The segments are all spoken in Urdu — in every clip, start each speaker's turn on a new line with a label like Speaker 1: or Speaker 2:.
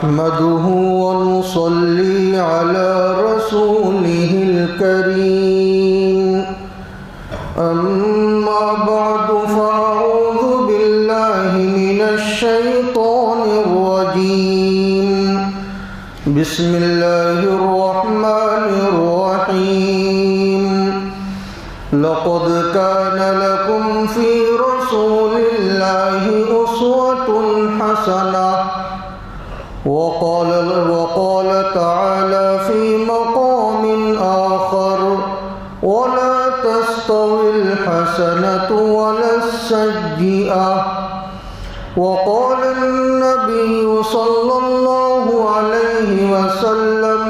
Speaker 1: نحمده ونصلي على رسوله الكريم أما بعد فأعوذ بالله من الشيطان الرجيم بسم الله الرحمن الرحيم لقد كان لكم في رسول الله أسوة حسنة وقال تعالى في مقام آخر ولا تستوي الحسنة ولا السيئة وقال النبي صلى الله عليه وسلم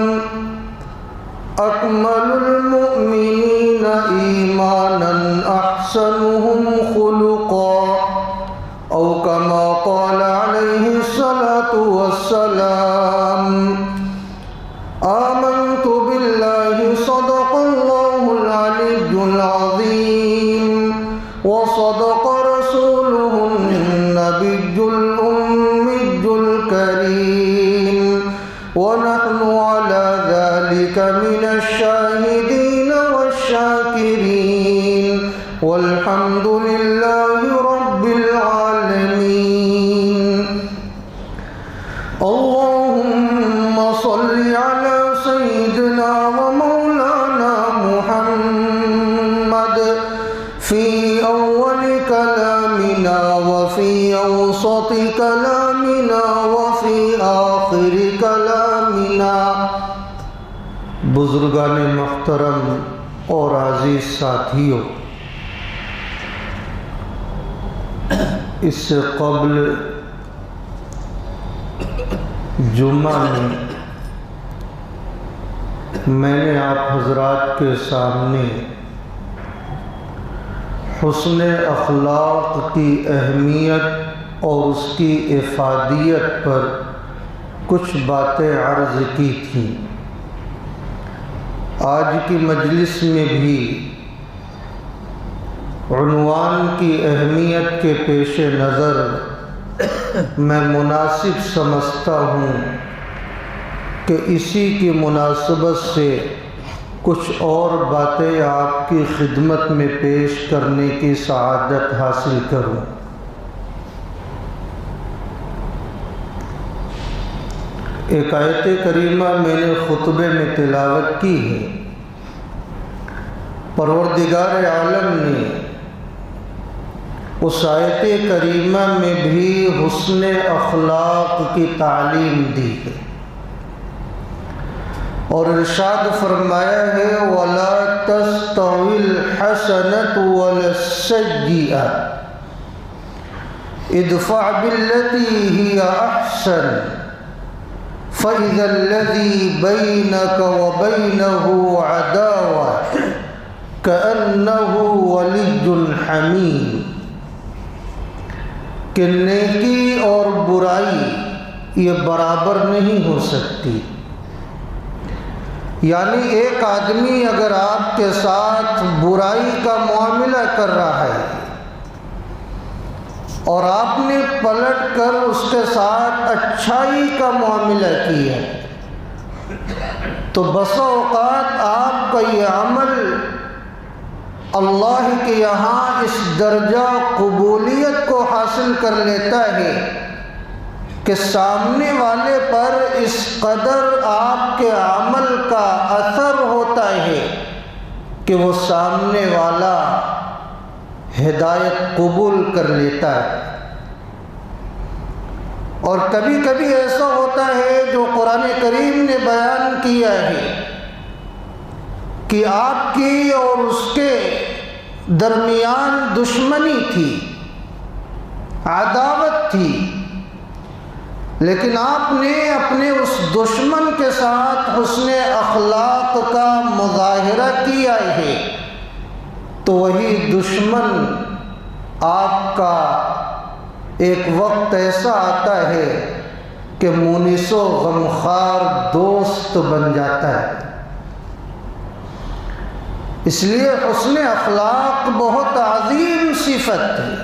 Speaker 1: أكمل المؤمنين إيمانا أحسنهم خلقا أو كما قال عليه الصلاة والسلام آمنت بالله صدق الله العلي العظيم وصدق رسوله النبي الأمي الكريم ونحن على ذلك من الشاهدين والشاكرين والحمد لله رب العالمين اللهم صل على سيدنا ومولانا محمد في أول كلامنا وفي أوسط كلامنا وفي آخر كلامنا. بزرگان محترم اور عزیز ساتھیوں، اس سے قبل جمعہ میں نے آپ حضرات کے سامنے حسن اخلاق کی اہمیت اور اس کی افادیت پر کچھ باتیں عرض کی تھیں. آج کی مجلس میں بھی عنوان کی اہمیت کے پیش نظر میں مناسب سمجھتا ہوں کہ اسی کی مناسبت سے کچھ اور باتیں آپ کی خدمت میں پیش کرنے کی سعادت حاصل کروں. ایک آیت کریمہ میں نے خطبے میں تلاوت کی ہے. پروردگار عالم نے اس آیت کریمہ میں بھی حسن اخلاق کی تعلیم دی ہے اور ارشاد فرمایا ہے وَلَا تَسْتَوِي الْحَسَنَةُ وَلَا السَّيِّئَةُ ادْفَعْ بِالَّتِي هِيَ أَحْسَنُ فَإِذَا الَّذِي بَيْنَكَ وَبَيْنَهُ عَدَاوَةٌ كَأَنَّهُ وَلِيٌّ حَمِيمٌ. کہ نیکی اور برائی یہ برابر نہیں ہو سکتی. یعنی ایک آدمی اگر آپ کے ساتھ برائی کا معاملہ کر رہا ہے اور آپ نے پلٹ کر اس کے ساتھ اچھائی کا معاملہ کیا تو بسا اوقات آپ کا یہ عمل اللہ کے یہاں اس درجہ قبولیت کو حاصل کر لیتا ہے کہ سامنے والے پر اس قدر آپ کے عمل کا اثر ہوتا ہے کہ وہ سامنے والا ہدایت قبول کر لیتا ہے. اور کبھی کبھی ایسا ہوتا ہے جو قرآن کریم نے بیان کیا ہے کہ آپ کی اور اس کے درمیان دشمنی تھی، عداوت تھی، لیکن آپ نے اپنے اس دشمن کے ساتھ حسن اخلاق کا مظاہرہ کیا ہے تو وہی دشمن آپ کا ایک وقت ایسا آتا ہے کہ مونس و غمخوار دوست بن جاتا ہے. اس لیے حسن اخلاق بہت عظیم صفت ہے،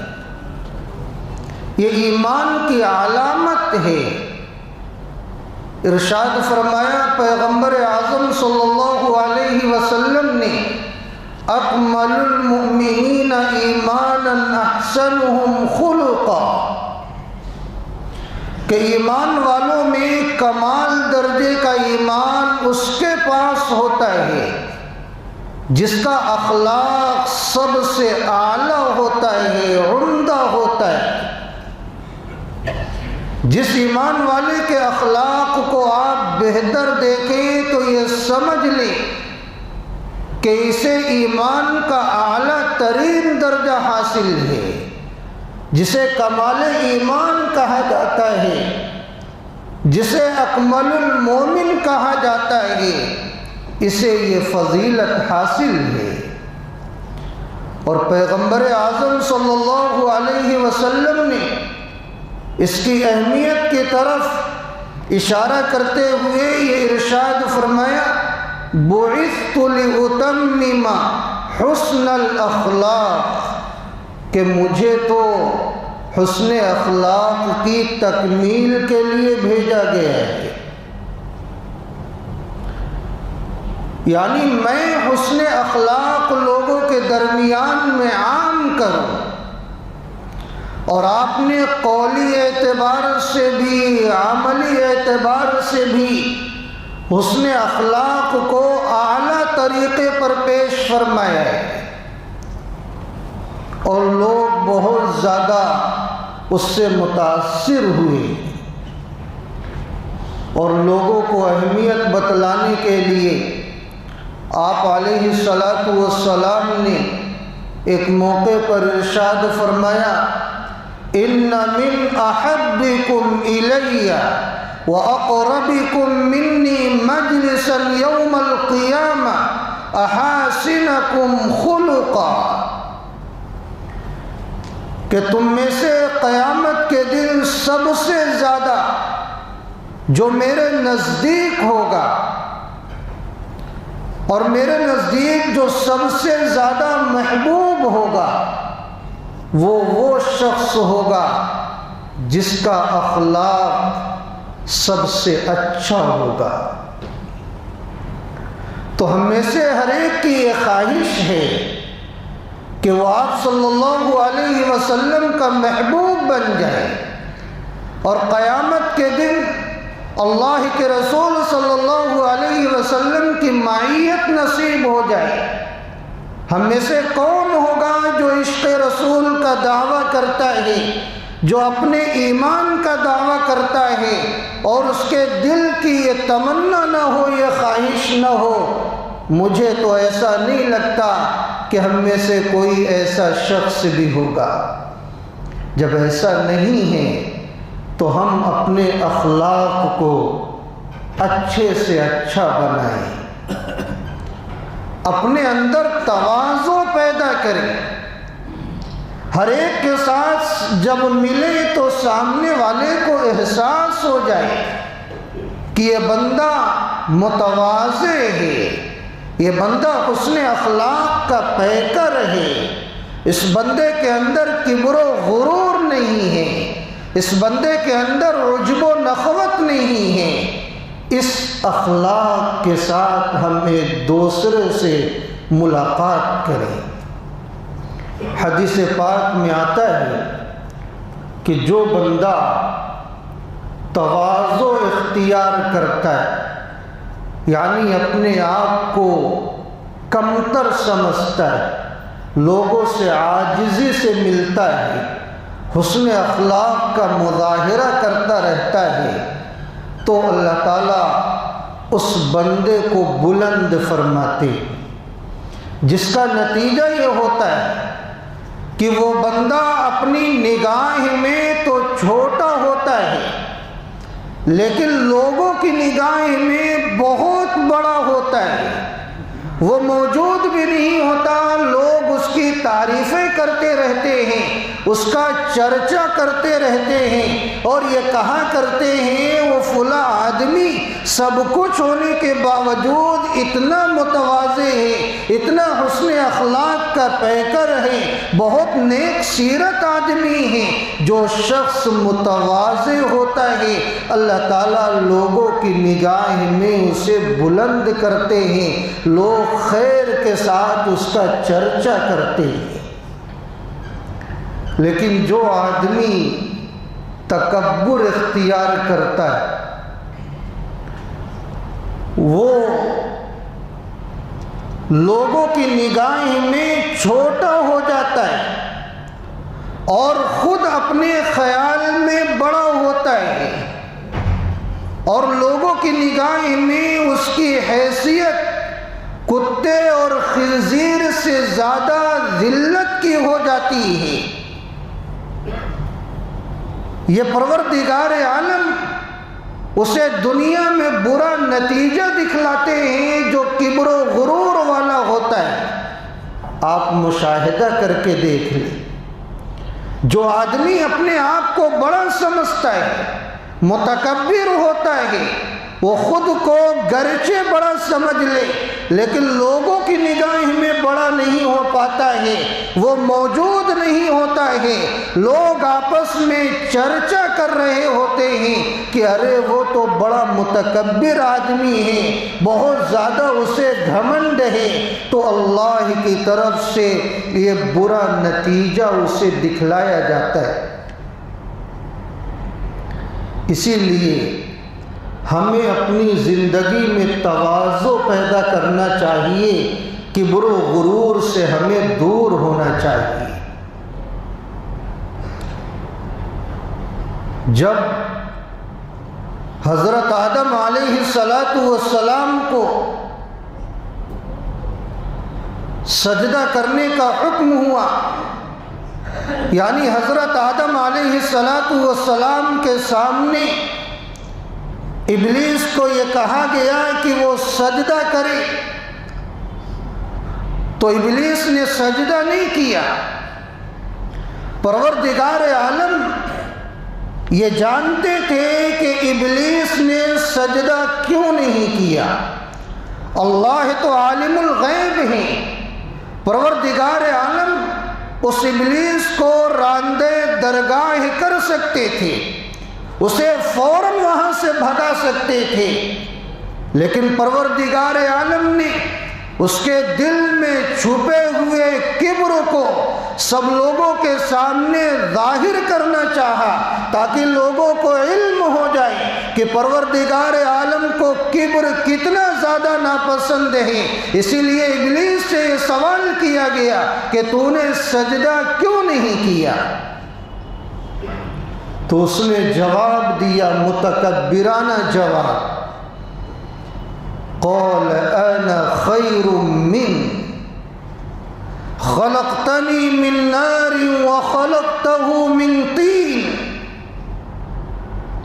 Speaker 1: یہ ایمان کی علامت ہے ارشاد فرمایا پیغمبر اعظم صلی اللہ علیہ وسلم نے اکمل المؤمنین ایمانا احسنہم خلقا، کہ ایمان والوں میں کمال درجے کا ایمان اس کے پاس ہوتا ہے جس کا اخلاق سب سے اعلیٰ ہوتا ہے، عمدہ ہوتا ہے۔ جس ایمان والے کے اخلاق کو آپ بہتر دیکھیں تو یہ سمجھ لیں کہ اسے ایمان کا اعلیٰ ترین درجہ حاصل ہے، جسے کمال ایمان کہا جاتا ہے، جسے اکمل المومن کہا جاتا ہے، اسے یہ فضیلت حاصل ہے۔ اور پیغمبر اعظم صلی اللہ علیہ وسلم نے اس کی اہمیت کی طرف اشارہ کرتے ہوئے یہ ارشاد فرمایا بعثت لأتمم حسن الاخلاق، کہ مجھے تو حسن اخلاق کی تکمیل کے لیے بھیجا گیا ہے، یعنی میں حسن اخلاق لوگوں کے درمیان میں عام کروں۔ اور آپ نے قولی اعتبار سے بھی عملی اعتبار سے بھی حسن اخلاق کو اعلیٰ طریقے پر پیش فرمایا ہے، اور لوگ بہت زیادہ اس سے متاثر ہوئے، اور لوگوں کو اہمیت بتلانے کے لیے آپ علیہ الصلاۃ والسلام نے ایک موقع پر ارشاد فرمایا ان من احبکم الی واقربکم منی مجلسا یوم القیامہ احاسنکم خلقا، کہ تم میں سے قیامت کے دن سب سے زیادہ جو میرے نزدیک ہوگا، اور میرے نزدیک جو سب سے زیادہ محبوب ہوگا، وہ شخص ہوگا جس کا اخلاق سب سے اچھا ہوگا۔ تو ہم میں سے ہر ایک کی یہ خواہش ہے کہ وہ آپ صلی اللہ علیہ وسلم کا محبوب بن جائے، اور قیامت کے دن اللہ کے رسول صلی اللہ علیہ وسلم کی معیت نصیب ہو جائے۔ ہم میں سے کون ہوگا جو عشق رسول کا دعویٰ کرتا ہے، جو اپنے ایمان کا دعویٰ کرتا ہے، اور اس کے دل کی یہ تمنا نہ ہو، یہ خواہش نہ ہو؟ مجھے تو ایسا نہیں لگتا کہ ہم میں سے کوئی ایسا شخص بھی ہوگا۔ جب ایسا نہیں ہے تو ہم اپنے اخلاق کو اچھے سے اچھا بنائیں، اپنے اندر تواضع پیدا کریں، ہر ایک کے ساتھ جب ملے تو سامنے والے کو احساس ہو جائے کہ یہ بندہ متواضع ہے، یہ بندہ حسن اخلاق کا پیکر ہے، اس بندے کے اندر کبر و غرور نہیں ہے، اس بندے کے اندر عجب و نخوت نہیں ہے۔ اس اخلاق کے ساتھ ہم ایک دوسرے سے ملاقات کریں۔ حدیث پاک میں آتا ہے کہ جو بندہ تواضع اختیار کرتا ہے، یعنی اپنے آپ کو کمتر سمجھتا ہے، لوگوں سے عاجزی سے ملتا ہے، حسن اخلاق کا مظاہرہ کرتا رہتا ہے، تو اللہ تعالیٰ اس بندے کو بلند فرماتے، جس کا نتیجہ یہ ہوتا ہے کہ وہ بندہ اپنی نگاہ میں تو چھوٹا ہوتا ہے، لیکن لوگوں کی نگاہ میں بہت بڑا ہوتا ہے۔ وہ موجود بھی نہیں ہوتا، لوگ اس کی تعریفیں کرتے رہتے ہیں، اس کا چرچا کرتے رہتے ہیں اور یہ کہا کرتے ہیں وہ فلاں آدمی سب کچھ ہونے کے باوجود اتنا متواضع ہے، اتنا حسن اخلاق کا پیکر ہے، بہت نیک سیرت آدمی ہے۔ جو شخص متواضع ہوتا ہے اللہ تعالیٰ لوگوں کی نگاہ میں اسے بلند کرتے ہیں، لوگ خیر کے ساتھ اس کا چرچا کرتے ہیں۔ لیکن جو آدمی تکبر اختیار کرتا ہے وہ لوگوں کی نگاہ میں چھوٹا ہو جاتا ہے اور خود اپنے خیال میں بڑا ہوتا ہے، اور لوگوں کی نگاہ میں اس کی حیثیت کتے اور خنزیر سے زیادہ ذلت کی ہو جاتی ہے۔ یہ پروردگار عالم اسے دنیا میں برا نتیجہ دکھلاتے ہیں جو کبر و غرور والا ہوتا ہے۔ آپ مشاہدہ کر کے دیکھ لیں، جو آدمی اپنے آپ کو بڑا سمجھتا ہے، متکبر ہوتا ہے، وہ خود کو گرچہ بڑا سمجھ لے لیکن لوگوں کی نگاہ میں بڑا نہیں ہو پاتا ہے، وہ موجود نہیں ہوتا ہے۔ لوگ آپس میں چرچا کر رہے ہوتے ہیں کہ ارے وہ تو بڑا متکبر آدمی ہے، بہت زیادہ اسے گھمنڈ ہے، تو اللہ کی طرف سے یہ برا نتیجہ اسے دکھلایا جاتا ہے۔ اسی لیے ہمیں اپنی زندگی میں تواضع پیدا کرنا چاہیے، کبر و غرور سے ہمیں دور ہونا چاہیے۔ جب حضرت آدم علیہ السلام کو سجدہ کرنے کا حکم ہوا، یعنی حضرت آدم علیہ السلام کے سامنے ابلیس کو یہ کہا گیا کہ وہ سجدہ کرے، تو ابلیس نے سجدہ نہیں کیا۔ پروردگار عالم یہ جانتے تھے کہ ابلیس نے سجدہ کیوں نہیں کیا۔ اللہ تو عالم الغیب ہے، پروردگار عالم اس ابلیس کو راندے درگاہ کر سکتے تھے، اسے فوراً وہاں سے بھگا سکتے تھے، لیکن پروردگار عالم نے اس کے دل میں چھپے ہوئے کبر کو سب لوگوں کے سامنے ظاہر کرنا چاہا تاکہ لوگوں کو علم ہو جائے کہ پروردگار عالم کو کبر کتنا زیادہ ناپسند ہے۔ اسی لیے ابلیس سے یہ سوال کیا گیا کہ تو نے سجدہ کیوں نہیں کیا؟ تو اس نے جواب دیا، متکبرانہ جواب، قال انا خیر من خلقتنی من نار وخلقته من طین،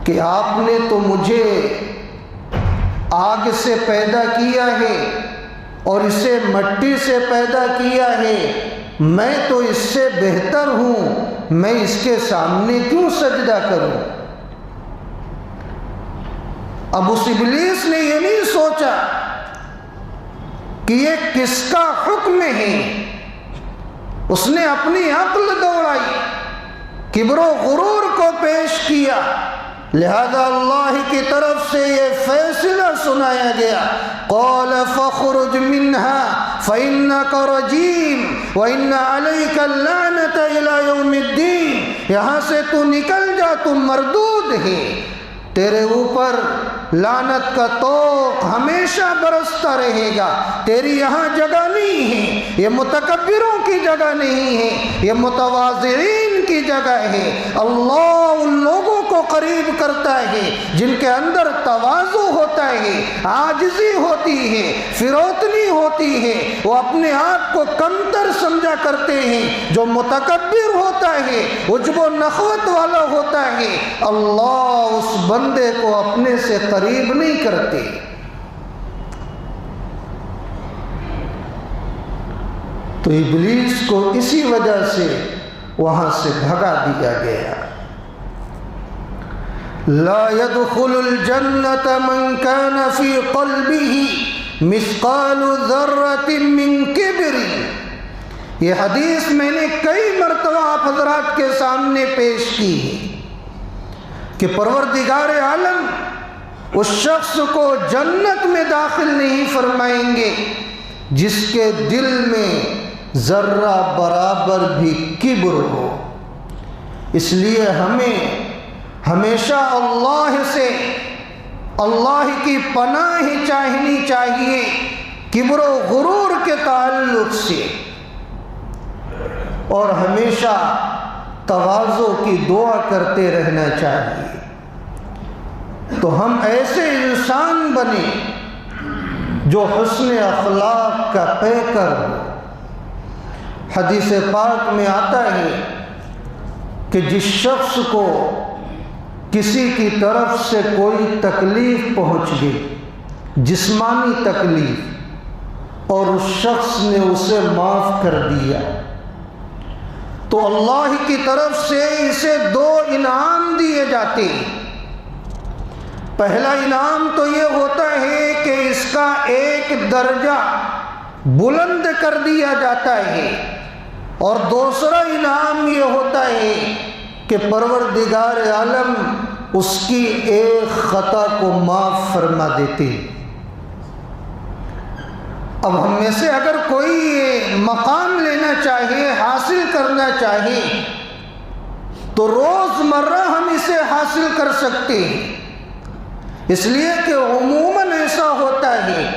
Speaker 1: کہ آپ نے تو مجھے آگ سے پیدا کیا ہے اور اسے مٹی سے پیدا کیا ہے، میں تو اس سے بہتر ہوں، میں اس کے سامنے کیوں سجدہ کروں؟ اب اس ابلیس نے یہ نہیں سوچا کہ یہ کس کا حکم ہے، اس نے اپنی عقل دوڑائی، کبر و غرور کو پیش کیا، لہذا اللہ کی طرف سے یہ فیصلہ سنایا گیا، قال فاخرج منها فإنك رجیم وإن عليك اللعنة إلى يوم الدین، یہاں سے تو نکل جا، تو مردود ہے، تیرے اوپر لعنت کا طوق ہمیشہ برستا رہے گا، تیری یہاں جگہ نہیں ہے، یہ متکبروں کی جگہ نہیں ہے، یہ متواضعین کی جگہ ہے۔ اللہ ان لوگوں کو قریب کرتا ہے جن کے اندر تواضع ہوتا ہے، عاجزی ہوتی ہے، فروتنی ہوتی ہے، وہ اپنے آپ کو کمتر سمجھا کرتے ہیں۔ جو متکبر ہوتا ہے، عجب و نخوت والا ہوتا ہے، اللہ اس بندے کو اپنے سے قریب نہیں کرتے۔ تو ابلیس کو اسی وجہ سے وہاں سے بھگا دیا گیا۔ لا يدخل الجنة من كان في قلبه مثقال ذرة من كبر۔ یہ حدیث میں نے کئی مرتبہ آپ حضرات کے سامنے پیش کی ہے کہ پروردگار عالم اس شخص کو جنت میں داخل نہیں فرمائیں گے جس کے دل میں ذرہ برابر بھی کبر ہو۔ اس لیے ہمیں ہمیشہ اللہ سے اللہ کی پناہ چاہنی چاہیے کبر و غرور کے تعلق سے، اور ہمیشہ تواضع کی دعا کرتے رہنا چاہیے، تو ہم ایسے انسان بنے جو حسن اخلاق کا پیکر ہو۔ حدیث پاک میں آتا ہے کہ جس شخص کو کسی کی طرف سے کوئی تکلیف پہنچ گئی، جسمانی تکلیف، اور اس شخص نے اسے معاف کر دیا، تو اللہ کی طرف سے اسے 2 انعام دیے جاتے ہیں۔ پہلا انعام تو یہ ہوتا ہے کہ اس کا ایک درجہ بلند کر دیا جاتا ہے، اور دوسرا انعام یہ ہوتا ہے کہ پروردگار عالم اس کی ایک خطا کو معاف فرما دیتے۔ اب ہم میں سے اگر کوئی یہ مقام لینا چاہے، حاصل کرنا چاہے، تو روز مرہ ہم اسے حاصل کر سکتے ہیں، اس لیے کہ عموماً ایسا ہوتا ہے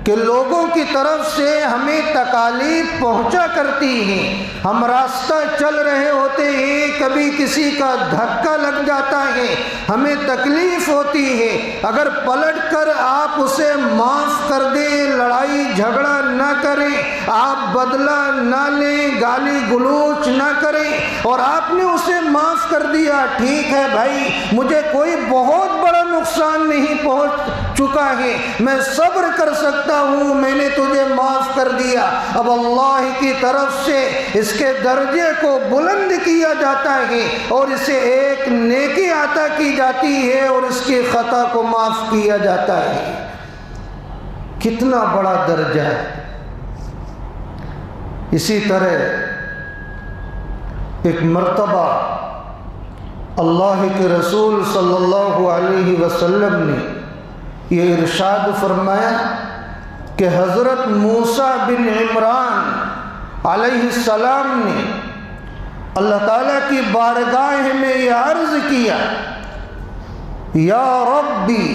Speaker 1: کہ لوگوں کی طرف سے ہمیں تکالیف پہنچا کرتی ہیں۔ ہم راستہ چل رہے ہوتے ہیں، کبھی کسی کا دھکا لگ جاتا ہے، ہمیں تکلیف ہوتی ہے، اگر پلٹ کر آپ اسے معاف کر دیں، لڑائی جھگڑا نہ کریں، آپ بدلہ نہ لیں، گالی گلوچ نہ کریں، اور آپ نے اسے معاف کر دیا، ٹھیک ہے بھائی، مجھے کوئی بہت بڑا نقصان نہیں پہنچ چکا ہے، میں صبر کر سکتا ہوں، میں نے تجھے معاف کر دیا۔ اب اللہ کی طرف سے اس کے درجے کو بلند کیا جاتا ہے، اور اسے ایک نیکی عطا کی جاتی ہے، اور اس کی خطا کو معاف کیا جاتا ہے۔ کتنا بڑا درجہ ہے۔ اسی طرح ایک مرتبہ اللہ کے رسول صلی اللہ علیہ وسلم نے یہ ارشاد فرمایا کہ حضرت موسیٰ بن عمران علیہ السلام نے اللہ تعالیٰ کی بارگاہ میں یہ عرض کیا، یا ربی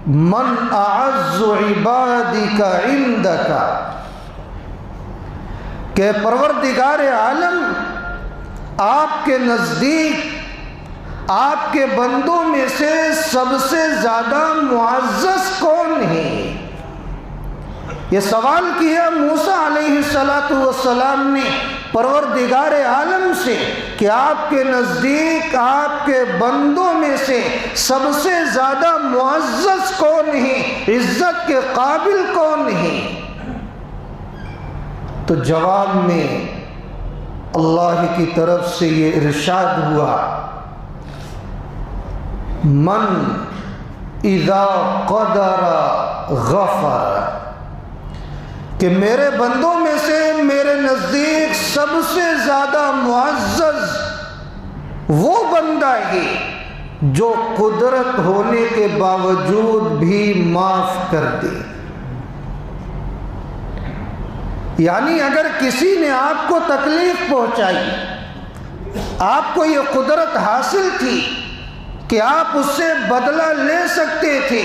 Speaker 1: من اعز عبادک عندک، کہ پروردگار عالم آپ کے نزدیک آپ کے بندوں میں سے سب سے زیادہ معزز کون ہے؟ یہ سوال کیا موسیٰ علیہ السلام نے پروردگار عالم سے کہ آپ کے نزدیک آپ کے بندوں میں سے سب سے زیادہ معزز کون ہے، عزت کے قابل کون ہے؟ تو جواب میں اللہ کی طرف سے یہ ارشاد ہوا، من اذا قدر غفر، کہ میرے بندوں میں سے میرے نزدیک سب سے زیادہ معزز وہ بندہ ہے جو قدرت ہونے کے باوجود بھی معاف کر دے۔ یعنی اگر کسی نے آپ کو تکلیف پہنچائی، آپ کو یہ قدرت حاصل تھی کہ آپ اس سے بدلہ لے سکتے تھے،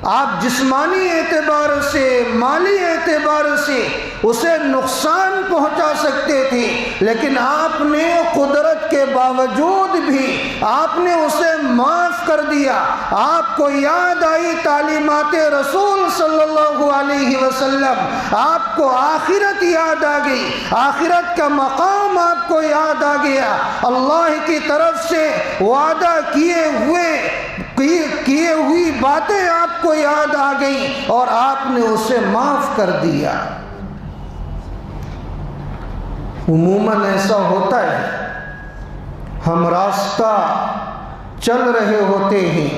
Speaker 1: آپ جسمانی اعتبار سے، مالی اعتبار سے اسے نقصان پہنچا سکتے تھے، لیکن آپ نے قدرت کے باوجود بھی آپ نے اسے معاف کر دیا۔ آپ کو یاد آئی تعلیمات رسول صلی اللہ علیہ وسلم، آپ کو آخرت یاد آ گئی، آخرت کا مقام آپ کو یاد آ گیا، اللہ کی طرف سے وعدہ کیے ہوئی باتیں آپ کو یاد آ گئیں، اور آپ نے اسے معاف کر دیا۔ عموماً ایسا ہوتا ہے، ہم راستہ چل رہے ہوتے ہیں،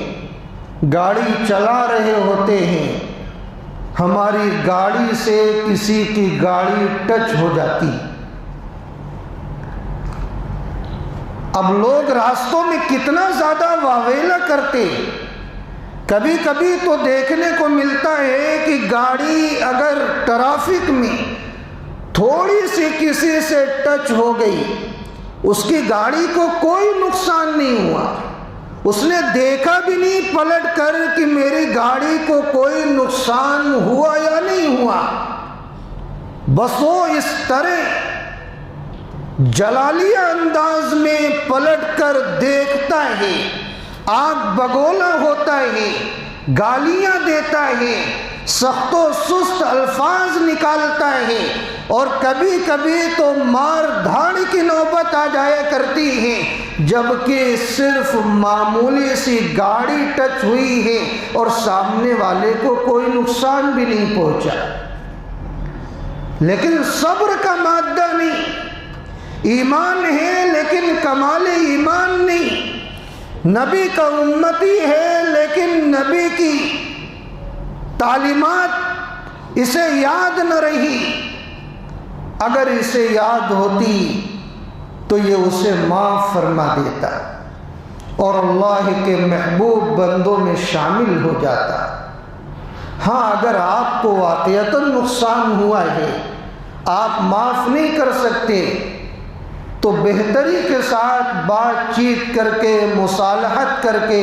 Speaker 1: گاڑی چلا رہے ہوتے ہیں، ہماری گاڑی سے کسی کی گاڑی ٹچ ہو جاتی۔ اب لوگ راستوں میں کتنا زیادہ واویلا کرتے، کبھی کبھی تو دیکھنے کو ملتا ہے کہ گاڑی اگر ٹریفک میں تھوڑی سی کسی سے ٹچ ہو گئی، اس کی گاڑی کو کوئی نقصان نہیں ہوا، اس نے دیکھا بھی نہیں پلٹ کر کہ میری گاڑی کو کوئی نقصان ہوا یا نہیں ہوا، بس وہ اس طرح جلالیہ انداز میں پلٹ کر دیکھتا ہے، آنکھ بگولا ہوتا ہے، گالیاں دیتا ہے، سخت و سست الفاظ نکالتا ہے، اور کبھی کبھی تو مار دھاڑ کی نوبت آ جایا کرتی ہے، جبکہ صرف معمولی سی گاڑی ٹچ ہوئی ہے اور سامنے والے کو کوئی نقصان بھی نہیں پہنچا۔ لیکن صبر کا مادہ نہیں، ایمان ہے لیکن کمال ایمان نہیں، نبی کا امتی ہے لیکن نبی کی تعلیمات اسے یاد نہ رہی، اگر اسے یاد ہوتی تو یہ اسے معاف فرما دیتا اور اللہ کے محبوب بندوں میں شامل ہو جاتا۔ ہاں، اگر آپ کو واقعتاً نقصان ہوا ہے، آپ معاف نہیں کر سکتے، تو بہتری کے ساتھ بات چیت کر کے، مصالحت کر کے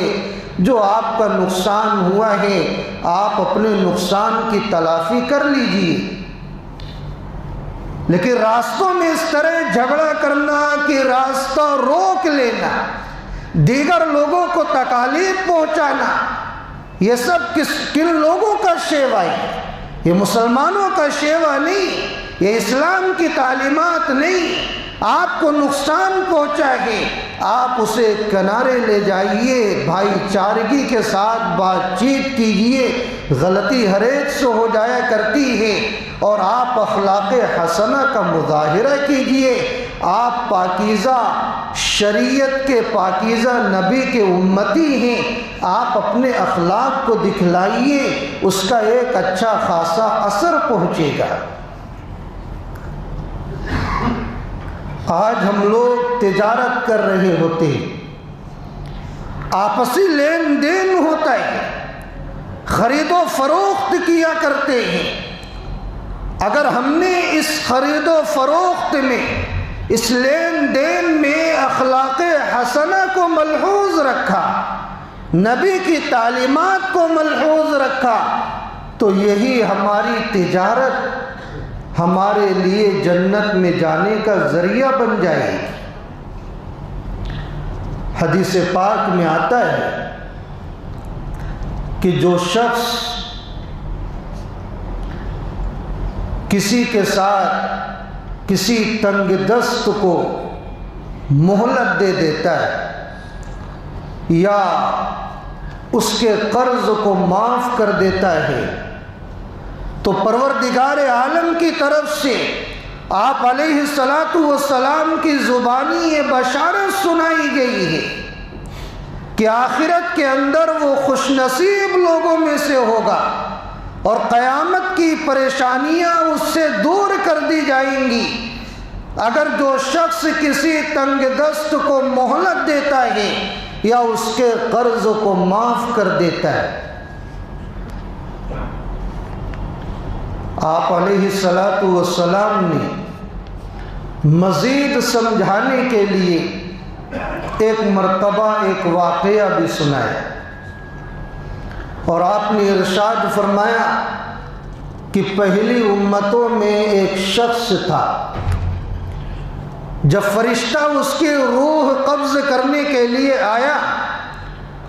Speaker 1: جو آپ کا نقصان ہوا ہے آپ اپنے نقصان کی تلافی کر لیجئے۔ لیکن راستوں میں اس طرح جھگڑا کرنا کہ راستہ روک لینا، دیگر لوگوں کو تکالیف پہنچانا، یہ سب کن لوگوں کا شیوا ہے؟ یہ مسلمانوں کا شیوا نہیں، یہ اسلام کی تعلیمات نہیں۔ آپ کو نقصان پہنچا ہے، آپ اسے کنارے لے جائیے، بھائی چارگی کے ساتھ بات چیت کیجئے، غلطی ہر ایک سے ہو جایا کرتی ہے، اور آپ اخلاق حسنہ کا مظاہرہ کیجئے۔ آپ پاکیزہ شریعت کے پاکیزہ نبی کے امتی ہیں، آپ اپنے اخلاق کو دکھلائیے، اس کا ایک اچھا خاصا اثر پہنچے گا۔ آج ہم لوگ تجارت کر رہے ہوتے ہیں، آپسی لین دین ہوتا ہے، خرید و فروخت کیا کرتے ہیں۔ اگر ہم نے اس خرید و فروخت میں، اس لین دین میں اخلاق حسنہ کو ملحوظ رکھا، نبی کی تعلیمات کو ملحوظ رکھا، تو یہی ہماری تجارت ہمارے لیے جنت میں جانے کا ذریعہ بن جائے گی۔ حدیث پاک میں آتا ہے کہ جو شخص کسی کے ساتھ کسی تنگ دست کو مہلت دے دیتا ہے یا اس کے قرض کو معاف کر دیتا ہے، تو پروردگار عالم کی طرف سے آپ علیہ السلام کی زبانی یہ بشارت سنائی گئی ہے کہ آخرت کے اندر وہ خوش نصیب لوگوں میں سے ہوگا، اور قیامت کی پریشانیاں اس سے دور کر دی جائیں گی اگر جو شخص کسی تنگ دست کو مہلت دیتا ہے یا اس کے قرض کو معاف کر دیتا ہے۔ آپ علیہ السلام نے مزید سمجھانے کے لیے ایک مرتبہ ایک واقعہ بھی سنایا، اور آپ نے ارشاد فرمایا کہ پہلی امتوں میں ایک شخص تھا، جب فرشتہ اس کی روح قبض کرنے کے لیے آیا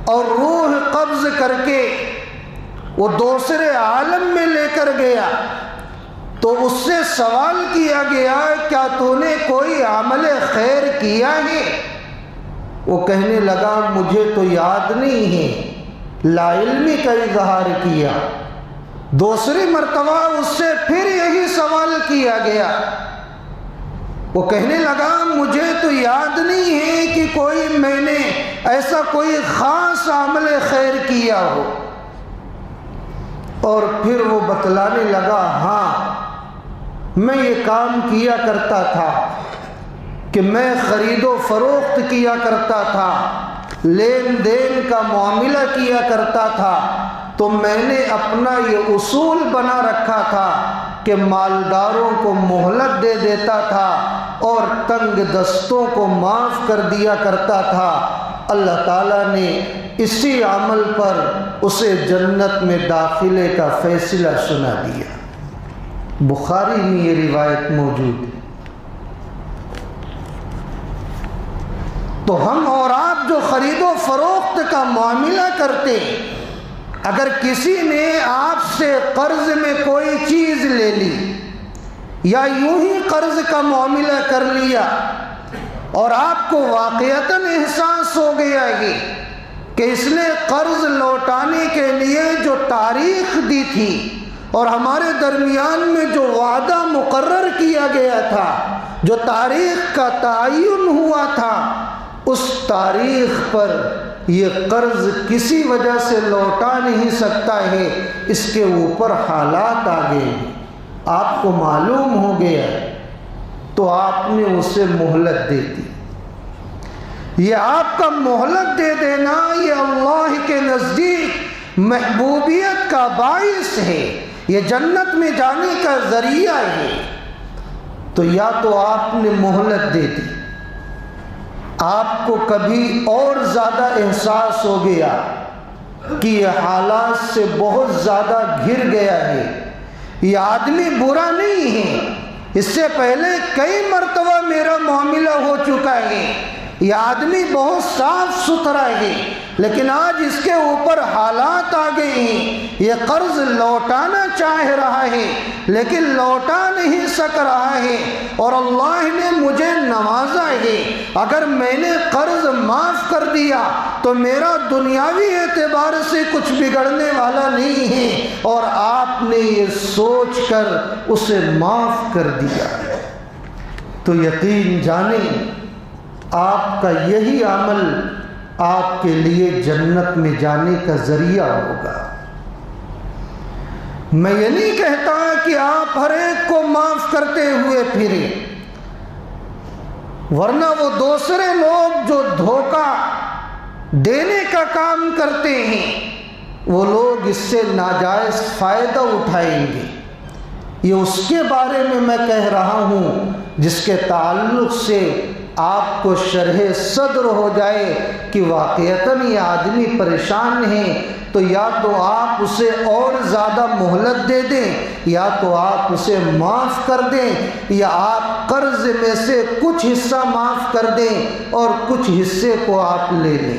Speaker 1: اور روح قبض کر کے وہ دوسرے عالم میں لے کر گیا، تو اس سے سوال کیا گیا کیا تو نے کوئی عمل خیر کیا ہے؟ وہ کہنے لگا مجھے تو یاد نہیں ہے، لا علمی کا اظہار کیا۔ دوسری مرتبہ اس سے پھر یہی سوال کیا گیا، وہ کہنے لگا مجھے تو یاد نہیں ہے کہ میں نے ایسا کوئی خاص عمل خیر کیا ہو۔ اور پھر وہ بتلانے لگا ہاں میں یہ کام کیا کرتا تھا کہ میں خرید و فروخت کیا کرتا تھا، لین دین کا معاملہ کیا کرتا تھا، تو میں نے اپنا یہ اصول بنا رکھا تھا کہ مالداروں کو مہلت دے دیتا تھا اور تنگ دستوں کو معاف کر دیا کرتا تھا۔ اللہ تعالیٰ نے اسی عمل پر اسے جنت میں داخلے کا فیصلہ سنا دیا۔ بخاری میں یہ روایت موجود ہے۔ تو ہم اور آپ جو خرید و فروخت کا معاملہ کرتے ہیں، اگر کسی نے آپ سے قرض میں کوئی چیز لے لی یا یوں ہی قرض کا معاملہ کر لیا اور آپ کو واقعتاً احساس ہو گیا ہے کہ اس نے قرض لوٹانے کے لیے جو تاریخ دی تھی اور ہمارے درمیان میں جو وعدہ مقرر کیا گیا تھا، جو تاریخ کا تعین ہوا تھا، اس تاریخ پر یہ قرض کسی وجہ سے لوٹا نہیں سکتا ہے، اس کے اوپر حالات آ گئے، آپ کو معلوم ہو گیا تو آپ نے اسے مہلت دے دی۔ یہ آپ کا مہلت دے دینا یہ اللہ کے نزدیک محبوبیت کا باعث ہے، یہ جنت میں جانے کا ذریعہ ہے۔ تو یا تو آپ نے مہلت دے دی، آپ کو کبھی اور زیادہ احساس ہو گیا کہ یہ حالات سے بہت زیادہ گھر گیا ہے، یہ آدمی برا نہیں ہے، اس سے پہلے کئی مرتبہ میرا معاملہ ہو چکا ہے، یہ آدمی بہت صاف ستھرا ہے، لیکن آج اس کے اوپر حالات آ گئے ہیں، یہ قرض لوٹانا چاہ رہا ہے لیکن لوٹا نہیں سک رہا ہے، اور اللہ نے مجھے نوازا ہے، اگر میں نے قرض معاف کر دیا تو میرا دنیاوی اعتبار سے کچھ بگڑنے والا نہیں ہے، اور آپ نے یہ سوچ کر اسے معاف کر دیا، تو یقین جانیں آپ کا یہی عمل آپ کے لیے جنت میں جانے کا ذریعہ ہوگا۔ میں یہ نہیں کہتا کہ آپ ہر ایک کو معاف کرتے ہوئے پھریں، ورنہ وہ دوسرے لوگ جو دھوکہ دینے کا کام کرتے ہیں وہ لوگ اس سے ناجائز فائدہ اٹھائیں گے۔ یہ اس کے بارے میں کہہ رہا ہوں جس کے تعلق سے آپ کو شرح صدر ہو جائے کہ واقعتاً یہ آدمی پریشان ہے، تو یا تو آپ اسے اور زیادہ مہلت دے دیں، یا تو آپ اسے معاف کر دیں، یا آپ قرض میں سے کچھ حصہ معاف کر دیں اور کچھ حصے کو آپ لے لیں۔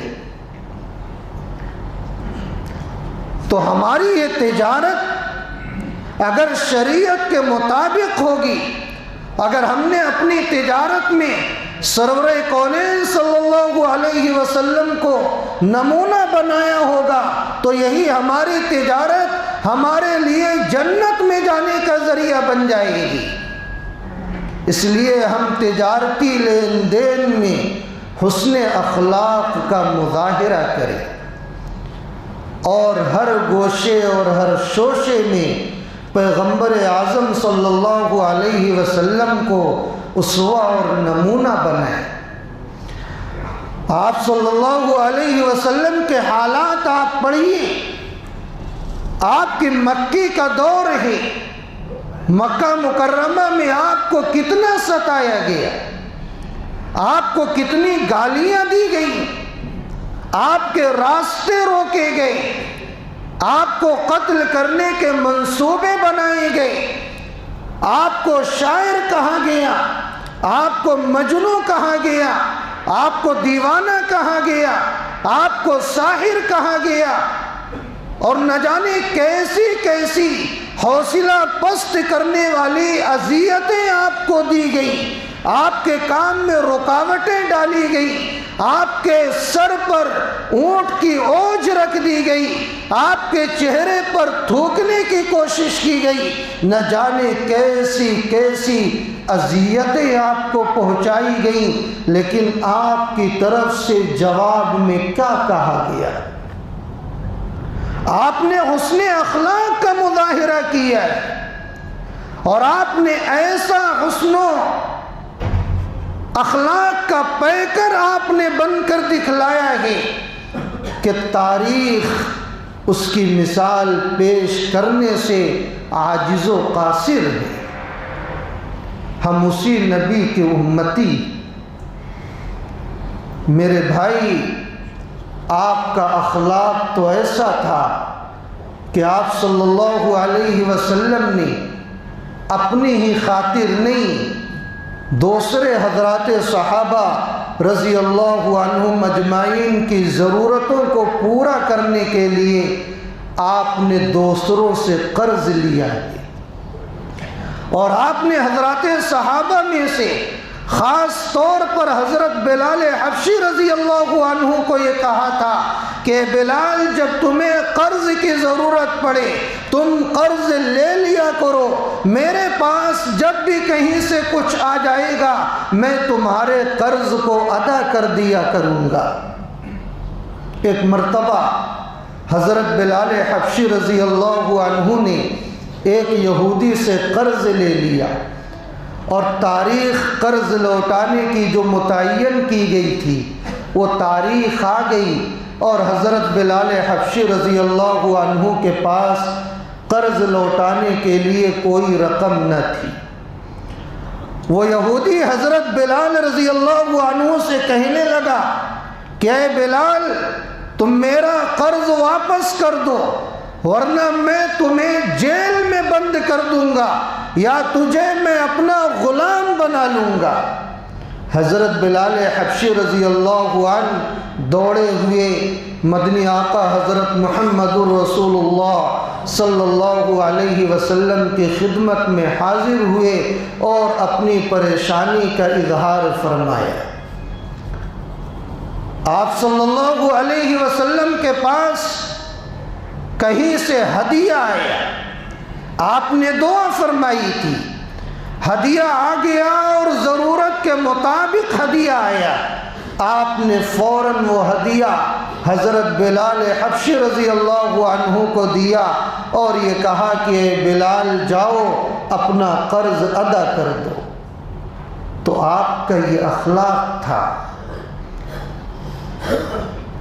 Speaker 1: تو ہماری یہ تجارت اگر شریعت کے مطابق ہوگی، اگر ہم نے اپنی تجارت میں سرور کونین صلی اللہ علیہ وسلم کو نمونہ بنایا ہوگا، تو یہی ہماری تجارت ہمارے لیے جنت میں جانے کا ذریعہ بن جائے گی۔ اس لیے ہم تجارتی لین دین میں حسن اخلاق کا مظاہرہ کریں، اور ہر گوشے اور ہر شوشے میں پیغمبر اعظم صلی اللہ علیہ وسلم کو اسوہ اور نمونہ بنائیں۔ آپ صلی اللہ علیہ وسلم کے حالات آپ پڑھیے، آپ کی مکی کا دور ہے، مکہ مکرمہ میں آپ کو کتنا ستایا گیا، آپ کو کتنی گالیاں دی گئی، آپ کے راستے روکے گئے، آپ کو قتل کرنے کے منصوبے بنائے گئے، آپ کو شاعر کہا گیا، آپ کو مجنوں کہا گیا، آپ کو دیوانہ کہا گیا، آپ کو ساحر کہا گیا، اور نہ جانے کیسی کیسی حوصلہ پست کرنے والی اذیتیں آپ کو دی گئی، آپ کے کام میں رکاوٹیں ڈالی گئی، آپ کے سر پر اونٹ کی اوج رکھ دی گئی، آپ کے چہرے پر تھوکنے کی کوشش کی گئی، نہ جانے کیسی کیسی اذیتیں آپ کو پہنچائی گئیں، لیکن آپ کی طرف سے جواب میں کیا کہا گیا؟ آپ نے حسن اخلاق کا مظاہرہ کیا ہے، اور آپ نے ایسا حسن و اخلاق کا پیکر آپ نے بن کر دکھلایا ہے کہ تاریخ اس کی مثال پیش کرنے سے عاجز و قاصر ہے۔ ہم اسی نبی کے امتی، میرے بھائی، آپ کا اخلاق تو ایسا تھا کہ آپ صلی اللہ علیہ وسلم نے اپنی ہی خاطر نہیں، دوسرے حضرات صحابہ رضی اللہ عنہم اجمعین کی ضرورتوں کو پورا کرنے کے لیے آپ نے دوسروں سے قرض لیا ہے، اور آپ نے حضرات صحابہ میں سے خاص طور پر حضرت بلال حبشی رضی اللہ عنہ کو یہ کہا تھا کہ بلال، جب تمہیں قرض کی ضرورت پڑے تم قرض لے لیا کرو، میرے پاس جب بھی کہیں سے کچھ آ جائے گا میں تمہارے قرض کو ادا کر دیا کروں گا۔ ایک مرتبہ حضرت بلال حبشی رضی اللہ عنہ نے ایک یہودی سے قرض لے لیا، اور تاریخ قرض لوٹانے کی جو متعین کی گئی تھی وہ تاریخ آ گئی، اور حضرت بلال حبشی رضی اللہ عنہ کے پاس قرض لوٹانے کے لیے کوئی رقم نہ تھی۔ وہ یہودی حضرت بلال رضی اللہ عنہ سے کہنے لگا کہ اے بلال، تم میرا قرض واپس کر دو، ورنہ میں تمہیں جیل میں بند کر دوں گا یا تجھے میں اپنا غلام بنا لوں گا۔ حضرت بلال حبشی رضی اللہ عنہ دوڑے ہوئے مدنی آقا حضرت محمد رسول اللہ صلی اللہ علیہ وسلم کی خدمت میں حاضر ہوئے اور اپنی پریشانی کا اظہار فرمایا۔ آپ صلی اللہ علیہ وسلم کے پاس کہیں سے ہدیہ آیا، آپ نے دعا فرمائی تھی، ہدیہ آ گیا اور ضرورت کے مطابق ہدیہ آیا، آپ نے فوراً وہ ہدیہ حضرت بلال حبشی رضی اللہ عنہ کو دیا اور یہ کہا کہ اے بلال، جاؤ اپنا قرض ادا کر دو۔ تو آپ کا یہ اخلاق تھا۔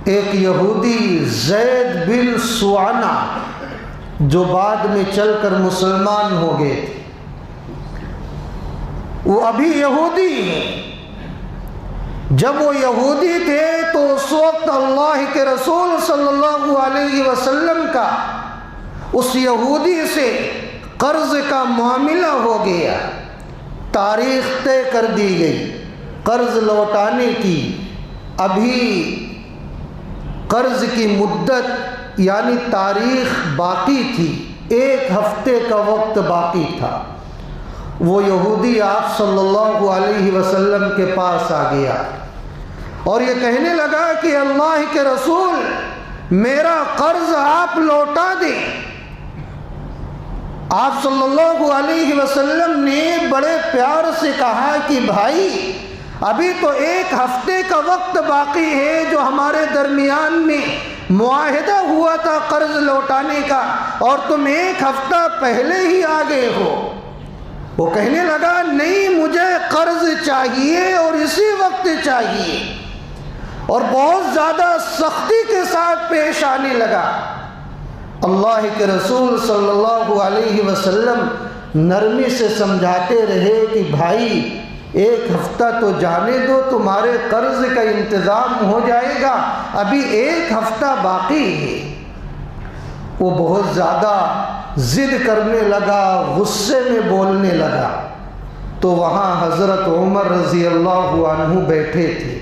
Speaker 1: ایک یہودی زید بن سوانہ جو بعد میں چل کر مسلمان ہو گئے تھے، وہ ابھی یہودی ہیں۔ جب وہ یہودی تھے تو اس وقت اللہ کے رسول صلی اللہ علیہ وسلم کا اس یہودی سے قرض کا معاملہ ہو گیا، تاریخ طے کر دی گئی قرض لوٹانے کی۔ ابھی قرض کی مدت یعنی تاریخ باقی تھی، 1 ہفتے کا وقت باقی تھا۔ وہ یہودی آپ صلی اللہ علیہ وسلم کے پاس آ گیا اور یہ کہنے لگا کہ اللہ کے رسول، میرا قرض آپ لوٹا دیں۔ آپ صلی اللہ علیہ وسلم نے بڑے پیار سے کہا کہ بھائی، ابھی تو 1 ہفتے کا وقت باقی ہے جو ہمارے درمیان میں معاہدہ ہوا تھا قرض لوٹانے کا، اور تم 1 ہفتہ پہلے ہی آ گئے ہو۔ وہ کہنے لگا نہیں، مجھے قرض چاہیے اور اسی وقت چاہیے، اور بہت زیادہ سختی کے ساتھ پیش آنے لگا۔ اللہ کے رسول صلی اللہ علیہ وسلم نرمی سے سمجھاتے رہے کہ بھائی 1 ہفتہ تو جانے دو، تمہارے قرض کا انتظام ہو جائے گا، ابھی 1 ہفتہ باقی ہے۔ وہ بہت زیادہ ضد کرنے لگا، غصے میں بولنے لگا، تو وہاں حضرت عمر رضی اللہ عنہ بیٹھے تھے۔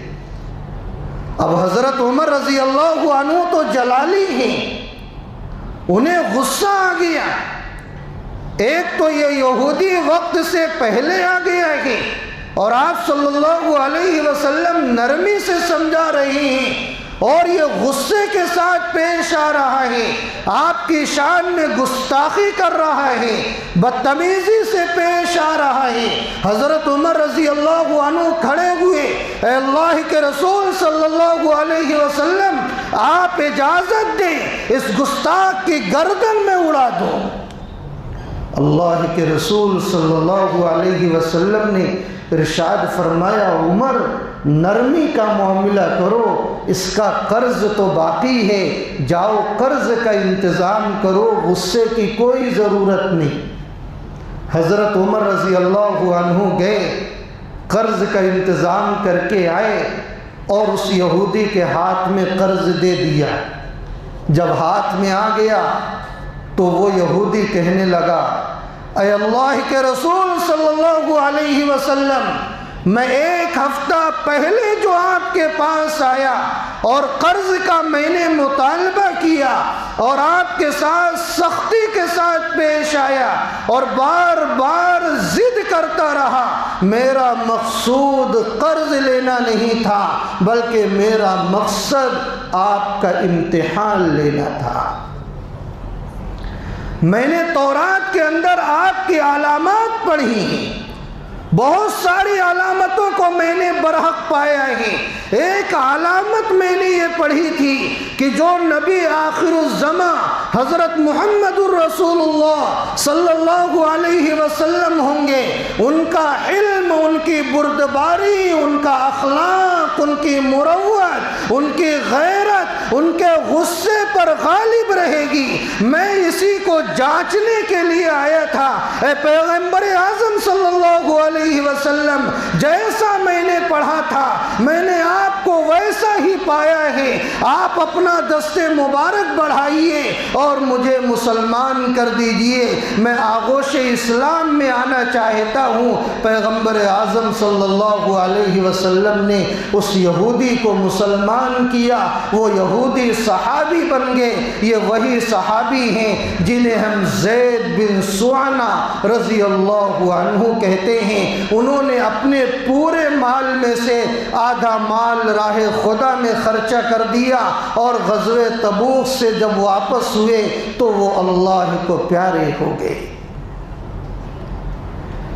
Speaker 1: اب حضرت عمر رضی اللہ عنہ تو جلالی ہیں، انہیں غصہ آ گیا۔ ایک تو یہ یہودی وقت سے پہلے آ گیا ہے، اور آپ صلی اللہ علیہ وسلم نرمی سے سمجھا رہے ہیں اور یہ غصے کے ساتھ پیش آ رہا ہے، آپ کی شان میں گستاخی کر رہا ہے، بدتمیزی سے پیش آ رہا ہے۔ حضرت عمر رضی اللہ عنہ کھڑے ہوئے، اے اللہ کے رسول صلی اللہ علیہ وسلم، آپ اجازت دیں اس گستاخ کی گردن میں اڑا دو۔ اللہ کے رسول صلی اللہ علیہ وسلم نے ارشاد فرمایا، عمر نرمی کا معاملہ کرو، اس کا قرض تو باقی ہے، جاؤ قرض کا انتظام کرو، غصے کی کوئی ضرورت نہیں۔ حضرت عمر رضی اللہ عنہ گئے، قرض کا انتظام کر کے آئے اور اس یہودی کے ہاتھ میں قرض دے دیا۔ جب ہاتھ میں آ گیا تو وہ یہودی کہنے لگا، اے اللہ کے رسول صلی اللہ علیہ وسلم، میں ایک ہفتہ پہلے جو آپ کے پاس آیا اور قرض کا میں نے مطالبہ کیا اور آپ کے ساتھ سختی کے ساتھ پیش آیا اور بار بار ضد کرتا رہا، میرا مقصود قرض لینا نہیں تھا بلکہ میرا مقصد آپ کا امتحان لینا تھا۔ میں نے تورات کے اندر آپ کی علامات پڑھی ہیں، بہت ساری علامتوں کو میں نے برحق پایا ہے۔ ایک علامت میں نے یہ پڑھی تھی کہ جو نبی آخر الزمان حضرت محمد الرسول اللہ صلی اللہ علیہ وسلم ہوں گے، ان کا علم، ان کی بردباری، ان کا اخلاق، ان کی مروت، ان کی غیرت، ان کے غصے پر غالب رہے گی۔ میں اسی کو جانچنے کے لیے آیا تھا۔ اے پیغمبر اعظم صلی اللہ علیہ وسلم، جیسا میں نے پڑھا تھا میں نے آپ کو ویسا ہی پایا ہے، آپ اپنا دست مبارک بڑھائیے اور مجھے مسلمان کر دیجئے، میں آغوش اسلام میں آنا چاہتا ہوں۔ پیغمبر اعظم صلی اللہ علیہ وسلم نے اس یہودی کو مسلمان کیا، وہ یہودی صحابی بن گئے۔ یہ وہی صحابی ہیں جنہیں ہم زید بن سعنہ رضی اللہ عنہ کہتے ہیں۔ انہوں نے اپنے پورے مال میں سے آدھا مال راہ خدا میں خرچہ کر دیا اور غزوہ تبوک سے جب واپس ہوئے تو وہ اللہ کو پیارے ہو گئے۔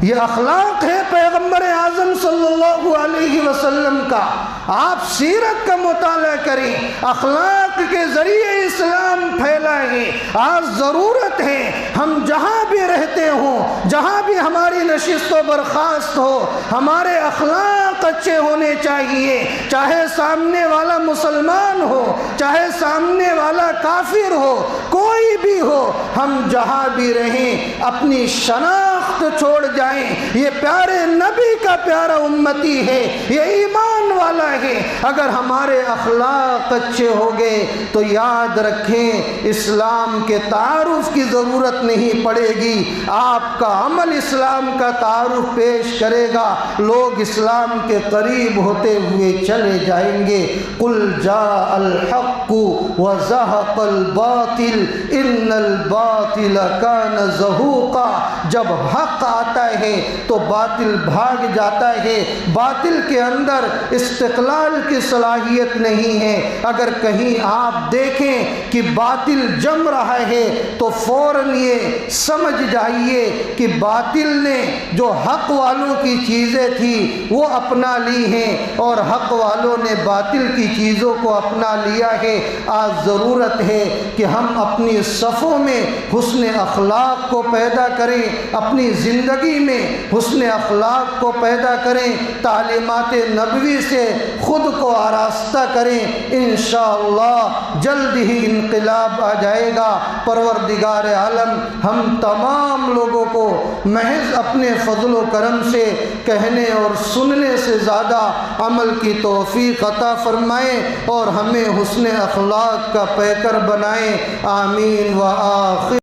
Speaker 1: یہ اخلاق ہے پیغمبر اعظم صلی اللہ علیہ وسلم کا۔ آپ سیرت کا مطالعہ کریں، اخلاق کے ذریعے اسلام پھیلا ہے۔ آج ضرورت ہے ہم جہاں بھی رہتے ہوں، جہاں بھی ہماری نشست و برخاست ہو، ہمارے اخلاق اچھے ہونے چاہیے، چاہے سامنے والا مسلمان ہو، چاہے سامنے والا کافر ہو، کوئی بھی ہو، ہم جہاں بھی رہیں اپنی شناخت چھوڑ جائیں۔ یہ پیارے نبی کا پیارا امتی ہے، یہ ایمان والا ہے۔ اگر ہمارے اخلاق اچھے ہو گئے تو یاد رکھیں اسلام کے تعارف کی ضرورت نہیں پڑے گی، آپ کا عمل اسلام کا تعارف پیش کرے گا، لوگ اسلام کے قریب ہوتے ہوئے چلے جائیں گے۔ قل جاء الحق وزهق الباطل ان الباطل كان زهوقا، جب حق آتا ہے تو باطل بھاگ جاتا ہے۔ باطل کے اندر استقلال کی صلاحیت نہیں ہے۔ اگر کہیں آپ دیکھیں کہ باطل جم رہا ہے تو فوراً یہ سمجھ جائیے کہ باطل نے جو حق والوں کی چیزیں تھی وہ اپنا لی ہیں اور حق والوں نے باطل کی چیزوں کو اپنا لیا ہے۔ آج ضرورت ہے کہ ہم اپنی صفوں میں حسن اخلاق کو پیدا کریں، اپنی زندگی میں حسن اخلاق کو پیدا کریں، تعلیمات نبوی سے خود کو آراستہ کریں۔ انشاءاللہ جلد ہی انقلاب آ جائے گا۔ پروردگار عالم ہم تمام لوگوں کو محض اپنے فضل و کرم سے کہنے اور سننے سے زیادہ عمل کی توفیق عطا فرمائے اور ہمیں حسن اخلاق کا پیکر بنائیں۔ آمین و آخر